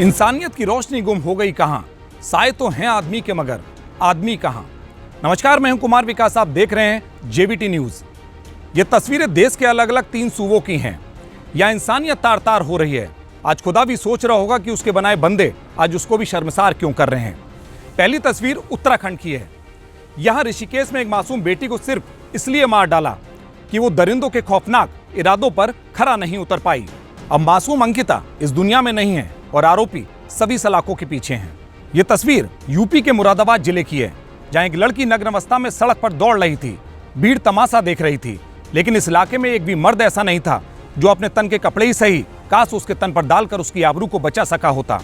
इंसानियत की रोशनी गुम हो गई कहां, साए तो हैं आदमी के मगर आदमी कहां। नमस्कार, मैं हूं कुमार विकास, आप देख रहे हैं जेवीटी न्यूज। ये तस्वीरें देश के अलग अलग 3 सूबों की हैं। यहां इंसानियत तार तार हो रही है। आज खुदा भी सोच रहा होगा कि उसके बनाए बंदे आज उसको भी शर्मसार क्यों कर रहे हैं। पहली तस्वीर उत्तराखंड की है। यहां ऋषिकेश में एक मासूम बेटी को सिर्फ इसलिए मार डाला कि वो दरिंदों के खौफनाक इरादों पर खरा नहीं उतर पाई। अब मासूम अंकिता इस दुनिया में नहीं है और आरोपी सभी सलाखों के पीछे हैं। ये तस्वीर यूपी के मुरादाबाद जिले की है, जहां एक लड़की नग्न अवस्था में सड़क पर दौड़ रही थी, भीड़ तमाशा देख रही थी। लेकिन इस इलाके में एक भी मर्द ऐसा नहीं था जो अपने तन के कपड़े ही सही काश उसके तन पर डालकर उसकी आबरू को बचा सका होता।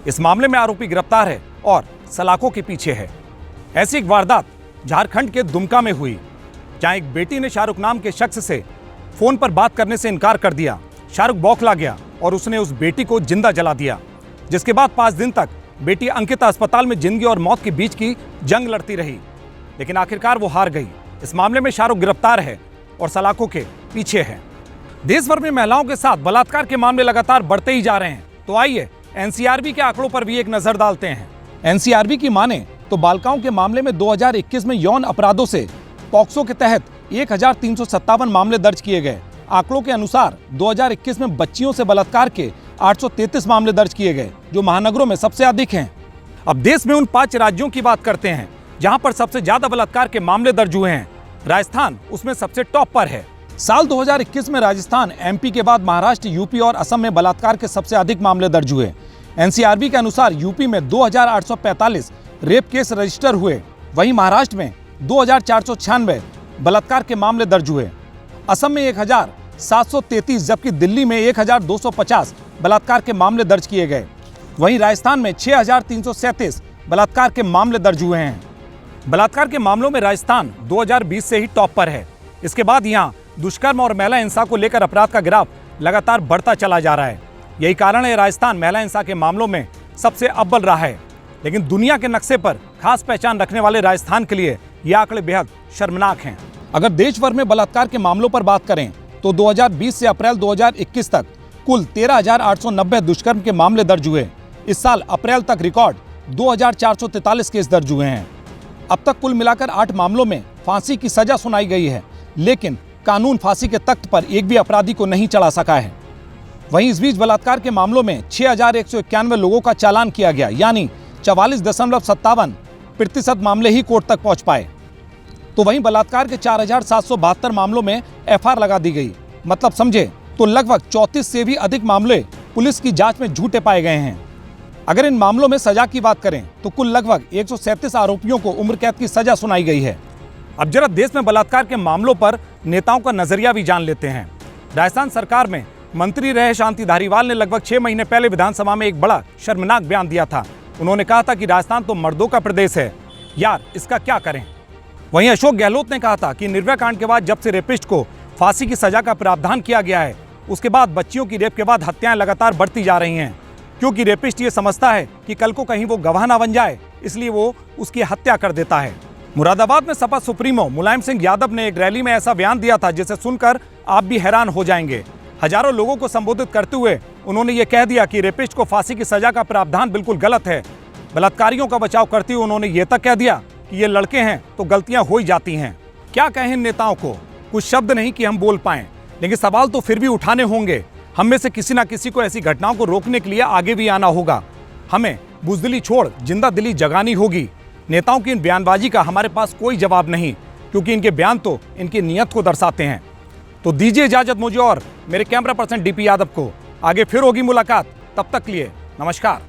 इस मामले में आरोपी गिरफ्तार है और सलाखों के पीछे है। ऐसी एक वारदात झारखंड के दुमका में हुई, जहां एक बेटी ने शाहरुख नाम के शख्स से फोन पर बात करने से इनकार कर दिया। शाहरुख बौखला गया और उसने उस बेटी को जिंदा जला दिया, जिसके बाद 5 दिन तक बेटी अंकिता अस्पताल में जिंदगी और मौत के बीच की जंग लड़ती रही, लेकिन आखिरकार वो हार गई। इस मामले में शाहरुख गिरफ्तार है और सलाखों के पीछे है। देश भर में महिलाओं के साथ बलात्कार के मामले लगातार बढ़ते ही जा रहे हैं। तो आइए एनसीआरबी के आंकड़ों पर भी एक नजर डालते हैं। एनसीआरबी की माने तो बालिकाओं के मामले में 2021 में यौन अपराधों से पॉक्सो के तहत 1357 मामले दर्ज किए गए। आंकड़ों के अनुसार 2021 में बच्चियों से बलात्कार के 833 मामले दर्ज किए गए, जो महानगरों में सबसे अधिक हैं। अब देश में उन 5 राज्यों की बात करते हैं जहां पर सबसे ज्यादा बलात्कार के मामले दर्ज हुए हैं। राजस्थान उसमें सबसे टॉप पर है। साल 2021 में राजस्थान, एमपी के बाद महाराष्ट्र, यूपी और असम में बलात्कार के सबसे अधिक मामले दर्ज हुए। एनसीआरबी के अनुसार यूपी में 2845 रेप केस रजिस्टर हुए, वहीं महाराष्ट्र में 2496 बलात्कार के मामले दर्ज हुए। असम में 1733 जबकि दिल्ली में 1250 बलात्कार के मामले दर्ज किए गए। वहीं राजस्थान में 6337 बलात्कार के मामले दर्ज हुए हैं। बलात्कार के मामलों में राजस्थान 2020 से ही टॉप पर है। इसके बाद यहां दुष्कर्म और महिला हिंसा को लेकर अपराध का ग्राफ लगातार बढ़ता चला जा रहा है। यही कारण है राजस्थान महिला हिंसा के मामलों में सबसे अव्वल रहा है। लेकिन दुनिया के नक्शे पर खास पहचान रखने वाले राजस्थान के लिए ये आंकड़े बेहद शर्मनाक हैं। अगर देश भर में बलात्कार के मामलों पर बात करें तो 2020 से अप्रैल 2021 तक कुल 13,890 दुष्कर्म के मामले दर्ज हुए। इस साल अप्रैल तक रिकॉर्ड 2,443 केस दर्ज हुए हैं। अब तक कुल मिलाकर 8 मामलों में फांसी की सजा सुनाई गई है, लेकिन कानून फांसी के तख्त पर एक भी अपराधी को नहीं चढ़ा सका है। वहीं इस बीच बलात्कार के मामलों में 6,191 लोगों का चालान किया गया, यानी 44.57% मामले ही कोर्ट तक पहुंच पाए। तो वहीं बलात्कार के 4,772 मामलों में एफआईआर लगा दी गई। मतलब समझे तो लगभग 34 से भी अधिक मामले पुलिस की जांच में झूठे पाए गए हैं। अगर इन मामलों में सजा की बात करें तो कुल लगभग 137 आरोपियों को उम्र कैद की सजा सुनाई गई है। अब जरा देश में बलात्कार के मामलों पर नेताओं का नजरिया भी जान लेते हैं। राजस्थान सरकार में मंत्री रहे शांति धारीवाल ने लगभग 6 महीने पहले विधानसभा में एक बड़ा शर्मनाक बयान दिया था। उन्होंने कहा था कि राजस्थान तो मर्दों का प्रदेश है, यार इसका क्या करें। वहीं अशोक गहलोत ने कहा था कि निर्भया कांड के बाद जब से रेपिस्ट को फांसी की सजा का प्रावधान किया गया है, उसके बाद बच्चियों की रेप के बाद हत्याएं लगातार बढ़ती जा रही हैं, क्योंकि रेपिस्ट ये समझता है कि कल को कहीं वो गवाह ना बन जाए, इसलिए वो उसकी हत्या कर देता है। मुरादाबाद में सपा सुप्रीमो मुलायम सिंह यादव ने एक रैली में ऐसा बयान दिया था जिसे सुनकर आप भी हैरान हो जाएंगे। हजारों लोगों को संबोधित करते हुए उन्होंने ये कह दिया कि रेपिस्ट को फांसी की सजा का प्रावधान बिल्कुल गलत है। बलात्कारियों का बचाव करते हुए उन्होंने ये तक कह दिया कि ये लड़के हैं तो गलतियां हो ही जाती हैं। क्या कहें इन नेताओं को, कुछ शब्द नहीं कि हम बोल पाएं, लेकिन सवाल तो फिर भी उठाने होंगे। हम में से किसी ना किसी को ऐसी घटनाओं को रोकने के लिए आगे भी आना होगा। हमें बुजदिली छोड़ जिंदा दिली जगानी होगी। नेताओं की इन बयानबाजी का हमारे पास कोई जवाब नहीं, क्योंकि इनके बयान तो इनकी नीयत को दर्शाते हैं। तो दीजिए इजाजत मुझे और मेरे कैमरा पर्सन डीपी यादव को। आगे फिर होगी मुलाकात, तब तक लिए नमस्कार।